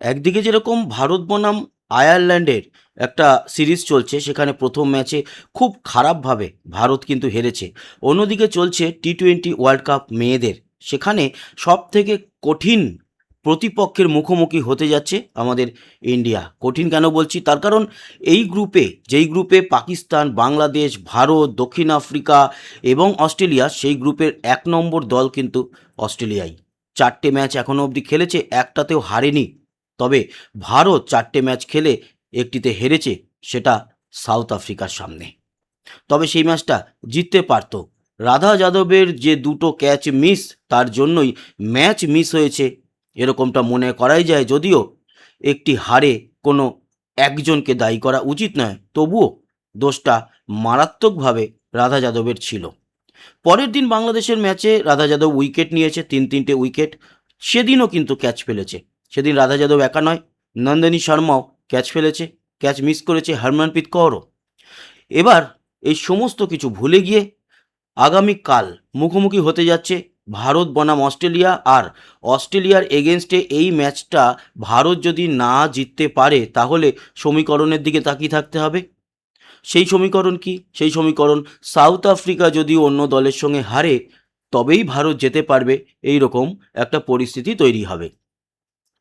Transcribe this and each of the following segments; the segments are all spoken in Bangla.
একদিকে যেরকম ভারত বনাম আয়ারল্যান্ডের একটা সিরিজ চলছে, সেখানে প্রথম ম্যাচে খুব খারাপভাবে ভারত কিন্তু হেরেছে। অন্যদিকে চলছে টি-20 ওয়ার্ল্ড কাপ মেয়েদের, সেখানে সব থেকে কঠিন প্রতিপক্ষের মুখোমুখি হতে যাচ্ছে আমাদের ইন্ডিয়া। কঠিন কেন বলছি, তার কারণ এই গ্রুপে, যেই গ্রুপে পাকিস্তান, বাংলাদেশ, ভারত, দক্ষিণ আফ্রিকা এবং অস্ট্রেলিয়া, সেই গ্রুপের 1 নম্বর দল কিন্তু অস্ট্রেলিয়াই। 4টে ম্যাচ এখনও অবধি খেলেছে, একটাতেও হারেনি। তবে ভারত 4টে ম্যাচ খেলে একটিতে হেরেছে, সেটা সাউথ আফ্রিকার সামনে। তবে সেই ম্যাচটা জিততে পারত। রাধা যাদবের যে 2টো ক্যাচ মিস, তার জন্যই ম্যাচ মিস হয়েছে এরকমটা মনে করাই যায়। যদিও একটি হারে কোনো একজনকে দায়ী করা উচিত নয়, তবুও দোষটা মারাত্মকভাবে রাধা যাদবের ছিল। পরের দিন বাংলাদেশের ম্যাচে রাধা যাদব উইকেট নিয়েছে, 3-3টে উইকেট। সেদিনও কিন্তু ক্যাচ ফেলেছে। সেদিন রাধা যাদব একা নয়, নন্দিনী শর্মাও ক্যাচ ফেলেছে, ক্যাচ মিস করেছে হরমনপ্রীত কৌরও। এবার এই সমস্ত কিছু ভুলে গিয়ে আগামীকাল মুখোমুখি হতে যাচ্ছে ভারত বনাম অস্ট্রেলিয়া। আর অস্ট্রেলিয়ার এগেনস্টে এই ম্যাচটা ভারত যদি না জিততে পারে, তাহলে সমীকরণের দিকে তাকিয়ে থাকতে হবে। সেই সমীকরণ কি? সেই সমীকরণ সাউথ আফ্রিকা যদি অন্য দলের সঙ্গে হারে, তবেই ভারত যেতে পারবে, এই রকম একটা পরিস্থিতি তৈরি হবে।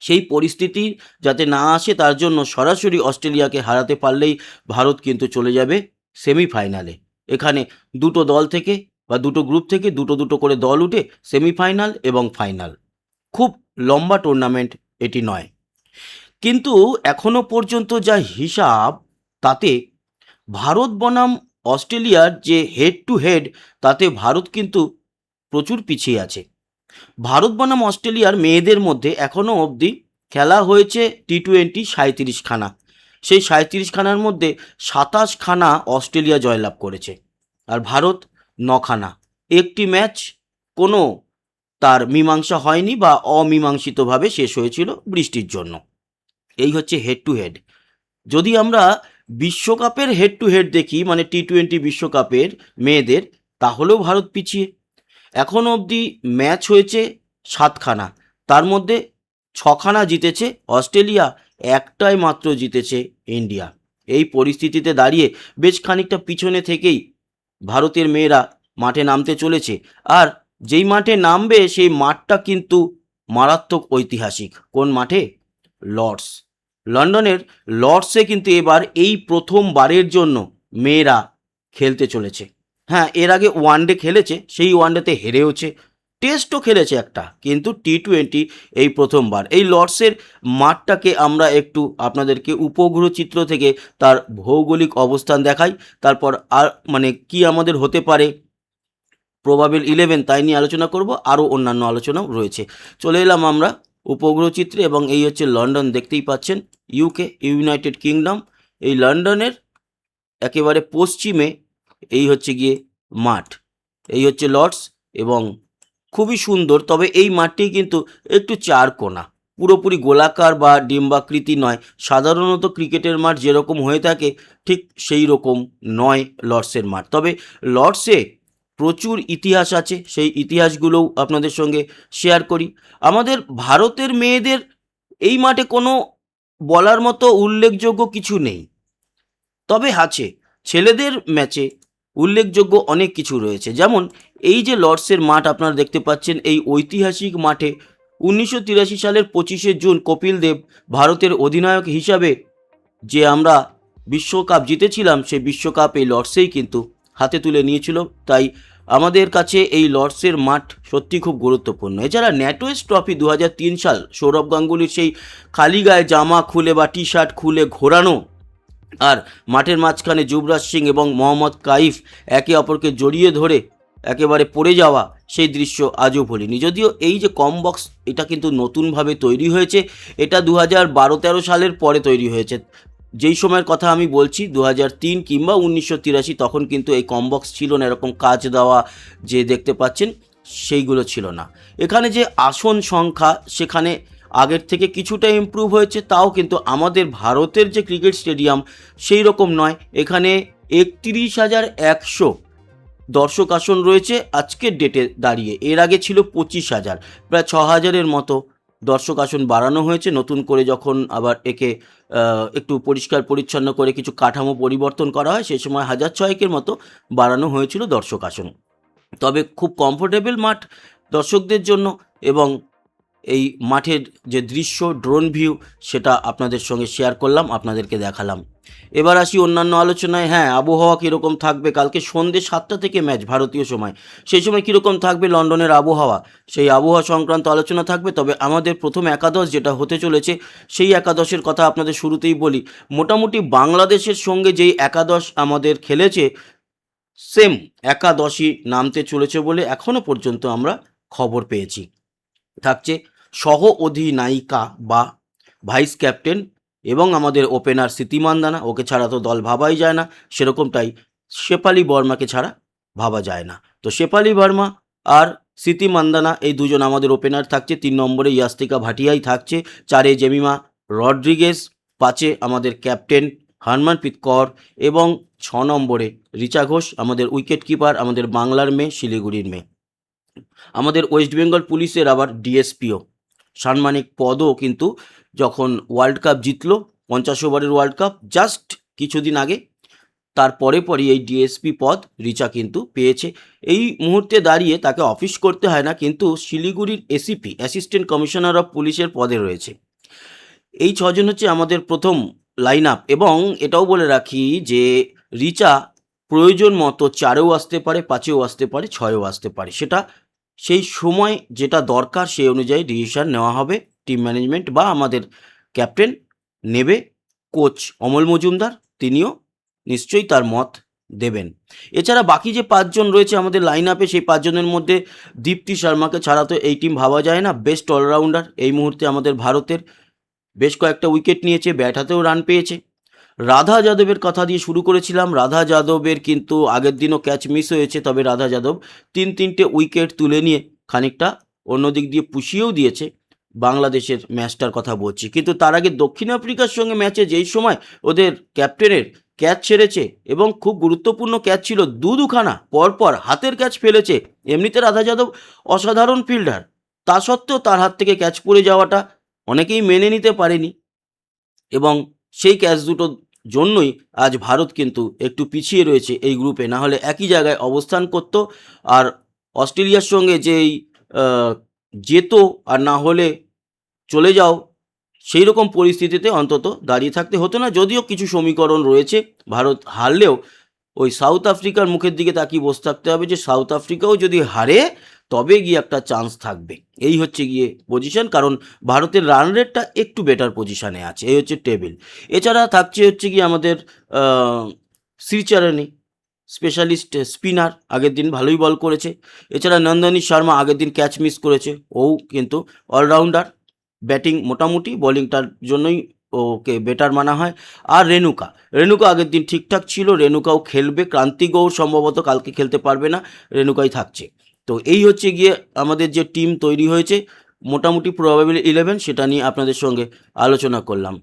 সেই পরিস্থিতি যাতে না আসে, তার জন্য সরাসরি অস্ট্রেলিয়াকে হারাতে পারলেই ভারত কিন্তু চলে যাবে সেমিফাইনালে। এখানে দুটো দল থেকে বা দুটো গ্রুপ থেকে দুটো দুটো করে দল উঠে সেমিফাইনাল এবং ফাইনাল। খুব লম্বা টুর্নামেন্ট এটি নয়, কিন্তু এখনো পর্যন্ত যা হিসাব, তাতে ভারত বনাম অস্ট্রেলিয়ার যে হেড টু হেড, তাতে ভারত কিন্তু প্রচুর পিছিয়ে আছে। ভারত বনাম অস্ট্রেলিয়ার মেয়েদের মধ্যে এখনও অবধি খেলা হয়েছে টি-20 37খানা। সেই 37খানার মধ্যে 27খানা অস্ট্রেলিয়া জয়লাভ করেছে, আর ভারত 9খানা। একটি ম্যাচ কোনো তার মীমাংসা হয়নি বা অমীমাংসিতভাবে শেষ হয়েছিল বৃষ্টির জন্য। এই হচ্ছে হেড টু হেড। যদি আমরা বিশ্বকাপের হেড টু হেড দেখি, মানে টি-20 বিশ্বকাপের মেয়েদের, তাহলেও ভারত পিছিয়ে। এখন অবধি ম্যাচ হয়েছে 7খানা, তার মধ্যে 6খানা জিতেছে অস্ট্রেলিয়া, একটাই মাত্র জিতেছে ইন্ডিয়া। এই পরিস্থিতিতে দাঁড়িয়ে বেশ খানিকটা পিছনে থেকেই ভারতের মেয়েরা মাঠে নামতে চলেছে। আর যেই মাঠে নামবে, সেই মাঠটা কিন্তু মারাত্মক ঐতিহাসিক। কোন মাঠে? লর্ডস। লন্ডনের লর্ডসে কিন্তু এবার এই প্রথমবারের জন্য মেয়েরা খেলতে চলেছে। হ্যাঁ, এর আগে ওয়ানডে খেলেছে, সেই ওয়ানডেতে হেরেওছে। টেস্টও খেলেছে একটা, কিন্তু টি-20 এই প্রথমবার। এই লর্ডসের মাঠটাকে আমরা একটু আপনাদেরকে উপগ্রহ চিত্র থেকে তার ভৌগোলিক অবস্থান দেখাই, তারপর আর মানে কি আমাদের হতে পারে প্রবাবেল 11, তাই নিয়ে আলোচনা করব। আরও অন্যান্য আলোচনাও রয়েছে। চলে এলাম আমরা উপগ্রহ চিত্রে, এবং এই হচ্ছে লন্ডন, দেখতেই পাচ্ছেন, ইউকে, ইউনাইটেড কিংডম। এই লন্ডনের একেবারে পশ্চিমে এই হচ্ছে গিয়ে মাঠ, এই হচ্ছে লর্ডস, এবং খুবই সুন্দর। তবে এই মাঠটি কিন্তু একটু চারকোনা, পুরোপুরি গোলাকার বা ডিম্বাকৃতি নয়। সাধারণত ক্রিকেটের মাঠ যেরকম হয়ে থাকে, ঠিক সেই রকম নয় লর্ডসের মাঠ। তবে লর্ডসে প্রচুর ইতিহাস আছে, সেই ইতিহাসগুলোও আপনাদের সঙ্গে শেয়ার করি। আমাদের ভারতের মেয়েদের এই মাঠে কোনো বলার মতো উল্লেখযোগ্য কিছু নেই, তবে আছে ছেলেদের ম্যাচে উল্লেখযোগ্য অনেক কিছু রয়েছে। যেমন এই যে লর্ডসের মাঠ আপনারা দেখতে পাচ্ছেন, এই ঐতিহাসিক মাঠে 1983 সালের 25শে জুন কপিল দেব ভারতের অধিনায়ক হিসাবে যে আমরা বিশ্বকাপ জিতেছিলাম, সেই বিশ্বকাপ এই লর্ডসেই কিন্তু হাতে তুলে নিয়েছিল। তাই আমাদের কাছে এই লর্ডসের মাঠ সত্যি খুব গুরুত্বপূর্ণ। এছাড়া ন্যাটোয়েস্ট ট্রফি 2003 সাল, সৌরভ গাঙ্গুলির সেই খালি গায়ে জামা খুলে বা টি শার্ট খুলে ঘোরানো, আর মাঠের মাঝখানে যুবরাজ সিং এবং মোহাম্মদ কাইফ একে অপরকে জড়িয়ে ধরে একেবারে পড়ে যাওয়া, সেই দৃশ্য আজও ভুলিনি। যদিও এই যে কম বক্স, এটা কিন্তু নতুনভাবে তৈরি হয়েছে। এটা 2012-13 সালের পরে তৈরি হয়েছে। যেই সময়ের কথা আমি বলছি 2003 কিংবা 1983, তখন কিন্তু এই কম বক্স ছিল না, এরকম কাজ দেওয়া যে দেখতে পাচ্ছেন সেইগুলো ছিল না। এখানে যে আসন সংখ্যা, সেখানে আগের থেকে কিছুটা ইমপ্রুভ হয়েছে, তাও কিন্তু আমাদের ভারতের যে ক্রিকেট স্টেডিয়াম সেই রকম নয়। এখানে 31,100 দর্শক আসন রয়েছে আজকের ডেটে দাঁড়িয়ে। এর আগে ছিল 25,000, প্রায় 6,000-এর মতো দর্শক আসন বাড়ানো হয়েছে নতুন করে, যখন আবার একে একটু পরিষ্কার পরিচ্ছন্ন করে কিছু কাঠামো পরিবর্তন করা হয়, সেই সময় 1006 মতো বাড়ানো হয়েছিল দর্শক আসন। তবে খুব কমফোর্টেবল মাঠ দর্শকদের জন্য, এবং এই মাঠের যে দৃশ্য, ড্রোন ভিউ, সেটা আপনাদের সঙ্গে শেয়ার করলাম, আপনাদেরকে দেখালাম। এবার আসি অন্যান্য আলোচনায়। হ্যাঁ, আবহাওয়া কীরকম থাকবে, কালকে সন্ধ্যে 7টা থেকে ম্যাচ ভারতীয় সময়, সেই সময় কীরকম থাকবে লন্ডনের আবহাওয়া, সেই আবহাওয়া সংক্রান্ত আলোচনা থাকবে। তবে আমাদের প্রথম একাদশ যেটা হতে চলেছে, সেই একাদশের কথা আপনাদের শুরুতেই বলি। মোটামুটি বাংলাদেশের সঙ্গে যেই একাদশ আমাদের খেলেছে, সেম একাদশই নামতে চলেছে বলে এখনও পর্যন্ত আমরা খবর পেয়েছি। থাকছে সহ অধিনায়িকা বা ভাইস ক্যাপ্টেন এবং আমাদের ওপেনার স্মৃতি মান্দানা, ওকে ছাড়া তো দল ভাবাই যায় না, সেরকমটাই শেফালি বর্মাকে ছাড়া ভাবা যায় না। তো শেফালি বর্মা আর স্মৃতি মান্দানা এই দুজন আমাদের ওপেনার থাকছে। 3 নম্বরে ইয়াস্তিকা ভাটিয়াই থাকছে, 4-এ জেমিমা রড্রিগেজ, 5-এ আমাদের ক্যাপ্টেন হরমনপ্রীত কৌর এবং 6 নম্বরে রিচা ঘোষ, আমাদের উইকেট কিপার, আমাদের বাংলার মেয়ে, শিলিগুড়ির মেয়ে। আমাদের ওয়েস্ট বেঙ্গল পুলিশের আবার ডিএসপিও সাম্মানিক পদও কিন্তু যখন ওয়ার্ল্ড কাপ জিতলো, 50 ওভারের ওয়ার্ল্ড কাপ জাস্ট কিছুদিন আগে, তারপরে পরই এই ডিএসপি পদ রিচা কিন্তু পেয়েছে। এই মুহূর্তে দাঁড়িয়ে তাকে অফিস করতে হয় না, কিন্তু শিলিগুড়ির এসিপি অ্যাসিস্ট্যান্ট কমিশনার অফ পুলিশের পদে রয়েছে। এই 6 জন হচ্ছে আমাদের প্রথম লাইন আপ। এবং এটাও বলে রাখি যে রিচা প্রয়োজন মতো 4-এও আসতে পারে, 5-এও আসতে পারে, 6-এও আসতে পারে, সেটা সেই সময় যেটা দরকার সেই অনুযায়ী ডিসিশন নেওয়া হবে। টিম ম্যানেজমেন্ট বা আমাদের ক্যাপ্টেন নেবে, কোচ অমল মজুমদার তিনিও নিশ্চয়ই তার মত দেবেন। এছাড়া বাকি যে 5 জন রয়েছে আমাদের লাইন আপে, সেই 5 জনের মধ্যে দীপ্তি শর্মাকে ছাড়া তো এই টিম ভাবা যায় না। বেস্ট অলরাউন্ডার এই মুহূর্তে আমাদের ভারতের, বেশ কয়েকটা উইকেট নিয়েছে, ব্যাট হাতেও রান পেয়েছে। রাধা যাদবের কথা দিয়ে শুরু করেছিলাম। রাধা যাদবের কিন্তু আগের দিনও ক্যাচ মিস হয়েছে, তবে রাধা যাদব 3-3টে উইকেট তুলে নিয়ে খানিকটা অন্য দিক দিয়ে পুষিয়েও দিয়েছে। বাংলাদেশের ম্যাচটার কথা বলছি, কিন্তু তার আগে দক্ষিণ আফ্রিকার সঙ্গে ম্যাচে যেই সময় ওদের ক্যাপ্টেনের ক্যাচ ছেড়েছে, এবং খুব গুরুত্বপূর্ণ ক্যাচ ছিল, দুখানা পরপর হাতের ক্যাচ ফেলেছে। এমনিতে রাধা যাদব অসাধারণ ফিল্ডার, তা সত্ত্বেও তার হাত থেকে ক্যাচ পড়ে যাওয়াটা অনেকেই মেনে নিতে পারেনি, এবং সেই ক্যাচ দুটোর জন্যই আজ ভারত কিন্তু একটু পিছিয়ে রয়েছে এই গ্রুপে, না হলে একই জায়গায় অবস্থান করত। আর অস্ট্রেলিয়ার সঙ্গে যেই যেত আর না হলে চলে যাও, সেই রকম পরিস্থিতিতে অন্তত দাঁড়িয়ে থাকতে হতো না। যদিও কিছু সমীকরণ রয়েছে, ভারত হারলেও ওই সাউথ আফ্রিকার মুখের দিকে তাকিয়ে বসে থাকতে হবে যে সাউথ আফ্রিকাও যদি হারে তবে গিয়ে একটা চান্স থাকবে। এই হচ্ছে গিয়ে পজিশন, কারণ ভারতের রান রেটটা একটু বেটার পজিশানে আছে, এই হচ্ছে টেবিল। এছাড়া থাকছে হচ্ছে গিয়ে আমাদের শ্রীচরণী, স্পেশালিস্ট স্পিনার, আগের দিন ভালোই বল করেছে। এছাড়া নন্দনী শর্মা আগের দিন ক্যাচ মিস করেছে, ও কিন্তু অলরাউন্ডার, ব্যাটিং মোটামুটি, বোলিংটার জন্যই ওকে বেটার মানা হয়। আর রেণুকা আগের দিন ঠিকঠাক ছিল, রেণুকাও খেলবে। ক্রান্তি গৌর সম্ভবত কালকে খেলতে পারবে না, রেণুকাই থাকছে। তো এই হচ্ছে গিয়ে আমাদের যে টিম তৈরি হয়েছে, মোটামুটি প্রবাবলি 11, সেটা নিয়ে আপনাদের সঙ্গে আলোচনা করলাম।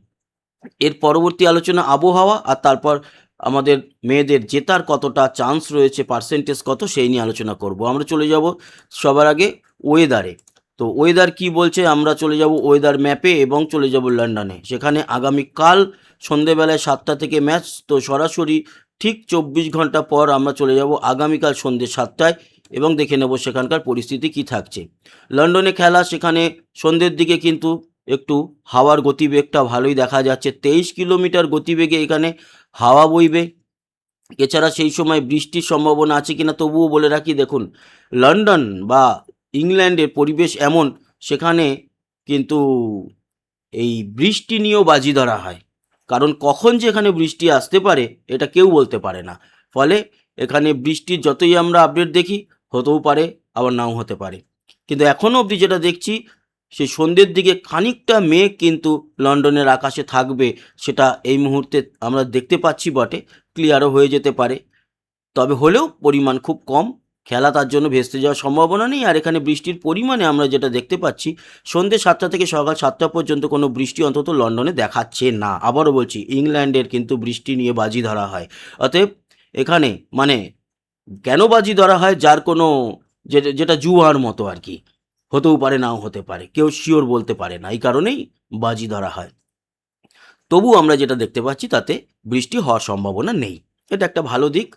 এর পরবর্তী আলোচনা আবহাওয়া, আর তারপর আমাদের মেয়েদের জেতার কতটা চান্স রয়েছে, পার্সেন্টেজ কত, সেই নিয়ে আলোচনা করব। আমরা চলে যাব সবার আগে ওয়েদারে। তো ওয়েদার কি বলছে, আমরা চলে যাব ওয়েদার ম্যাপে এবং চলে যাব লন্ডনে। সেখানে আগামীকাল সন্ধেবেলায় 7টা থেকে ম্যাচ, তো সরাসরি ঠিক 24 ঘন্টা পর আমরা চলে যাব আগামীকাল সন্ধে 7টায় এবং দেখে নেব সেখানকার পরিস্থিতি কি থাকছে। লন্ডনে খেলা, সেখানে সন্ধ্যের দিকে কিন্তু একটু হাওয়ার গতিবেগটা ভালোই দেখা যাচ্ছে, 23 কিলোমিটার গতিবেগে এখানে হাওয়া বইবে। এছাড়া সেই সময় বৃষ্টির সম্ভাবনা আছে কিনা তবুও বলে রাখি, দেখুন লন্ডন বা ইংল্যান্ডের পরিবেশ এমন, সেখানে কিন্তু এই বৃষ্টি নিয়েও বাজি ধরা হয়, কারণ কখন যে এখানে বৃষ্টি আসতে পারে এটা কেউ বলতে পারে না। ফলে এখানে বৃষ্টির যতই আমরা আপডেট দেখি, হতেও পারে আবার নাও হতে পারে। কিন্তু এখনও অবধি যেটা দেখছি, সেই সন্ধ্যের দিকে খানিকটা মেঘ কিন্তু লন্ডনের আকাশে থাকবে, সেটা এই মুহূর্তে আমরা দেখতে পাচ্ছি বটে, ক্লিয়ারও হয়ে যেতে পারে, তবে হলেও পরিমাণ খুব কম, খেলা তার জন্য ভেস্তে যাওয়ার সম্ভাবনা নেই। আর এখানে বৃষ্টির পরিমাণে আমরা যেটা দেখতে পাচ্ছি, সন্ধ্যে 7টা থেকে সকাল 7টা পর্যন্ত কোনো বৃষ্টি অন্তত লন্ডনে দেখাচ্ছে না। আবারও বলছি, ইংল্যান্ডের কিন্তু বৃষ্টি নিয়ে বাজি ধরা হয়। অতএব এখানে মানে কেন বাজি ধরা হয়, যার কোনো যেটা জুয়ার মতো আর কি, হতেও পারে, নাও হতে পারে, কেউ শিওর বলতে পারে না, এই কারণেই বাজি ধরা হয়। তবু আমরা যেটা দেখতে পাচ্ছি তাতে বৃষ্টি হওয়ার সম্ভাবনা নেই, এটা একটা ভালো দিক।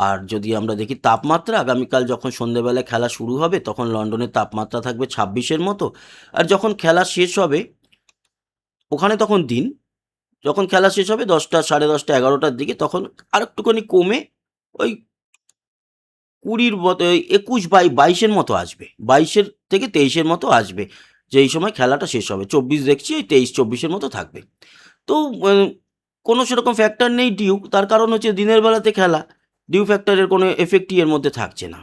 আর যদি আমরা দেখি তাপমাত্রা, আগামীকাল যখন সন্ধ্যেবেলায় খেলা শুরু হবে তখন লন্ডনের তাপমাত্রা থাকবে 26-এর মতো। আর যখন খেলা শেষ হবে ওখানে তখন দিন, যখন খেলা শেষ হবে 10টা, 10:30, 11টার দিকে, তখন আর একটুখানি কমে ওই 20-র মতো, 21-22-এর মতো আসবে, 22-এর থেকে 23-এর মতো আসবে, যেই সময় খেলাটা শেষ হবে। 24 দেখছি, ওই 23-24-এর মতো থাকবে। তো কোনো সেরকম ফ্যাক্টর নেই ডিউ, তার কারণ হচ্ছে দিনের বেলাতে খেলা, ডিউ ফ্যাক্টরের কোনো এফেক্টই এর মধ্যে থাকছে না।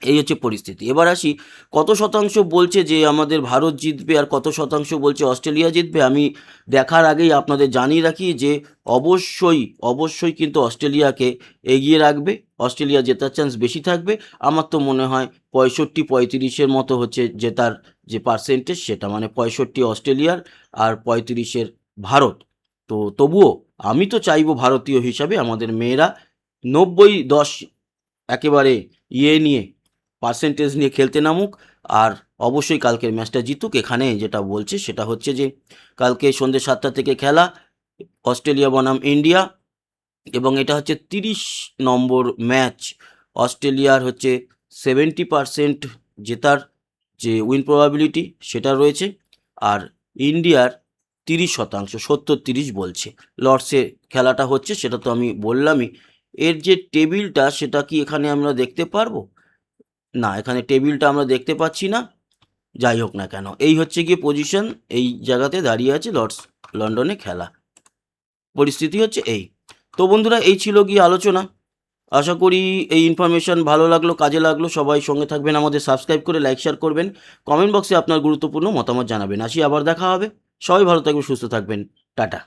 এই হচ্ছে পরিস্থিতি। এবার আসি কত শতাংশ বলছে যে আমাদের ভারত জিতবে আর কত শতাংশ বলছে অস্ট্রেলিয়া জিতবে। আমি দেখার আগেই আপনাদের জানিয়ে রাখি যে অবশ্যই কিন্তু অস্ট্রেলিয়াকে এগিয়ে রাখবে, অস্ট্রেলিয়া জেতার চান্স বেশি থাকবে। আমার তো মনে হয় 65-35-এর মতো হচ্ছে জেতার যে পার্সেন্টেজ, সেটা মানে 65 অস্ট্রেলিয়ার আর 35-এর ভারত। তো তবুও আমি তো চাইবো ভারতীয় হিসাবে আমাদের মেয়েরা 90-10 একেবারে নিয়ে পার্সেন্টেজ নিয়ে খেলতে নামুক, আর অবশ্যই কালকের ম্যাচটা জিতুক। এখানে যেটা বলছে সেটা হচ্ছে যে কালকে সন্ধ্যে 7টা থেকে খেলা, অস্ট্রেলিয়া বনাম ইন্ডিয়া, এবং এটা হচ্ছে 30 নম্বর ম্যাচ। অস্ট্রেলিয়ার হচ্ছে 70% জেতার যে উইন প্রবাবিলিটি সেটা রয়েছে, আর ইন্ডিয়ার 30%, 70-30 বলছে। লর্ডসে খেলাটা হচ্ছে, সেটা তো আমি বললামই। এর যে টেবিলটা সেটা কি এখানে আমরা দেখতে পারবো? না, এখানে টেবিলটা আমরা দেখতে পাচ্ছি না। যাই হোক না কেন, এই হচ্ছে গিয়ে পজিশন, এই জায়গাতে দাঁড়িয়ে আছে লন্ডনে খেলা, পরিস্থিতি হচ্ছে এই। তো বন্ধুরা, এই ছিল গিয়ে আলোচনা। আশা করি এই ইনফরমেশন ভালো লাগলো, কাজে লাগলো। সবাই সঙ্গে থাকবেন, আমাদের সাবস্ক্রাইব করে লাইক শেয়ার করবেন, কমেন্ট বক্সে আপনার গুরুত্বপূর্ণ মতামত জানাবেন। আসি, আবার দেখা হবে। সবাই ভালো থাকবেন, সুস্থ থাকবেন, টাটা।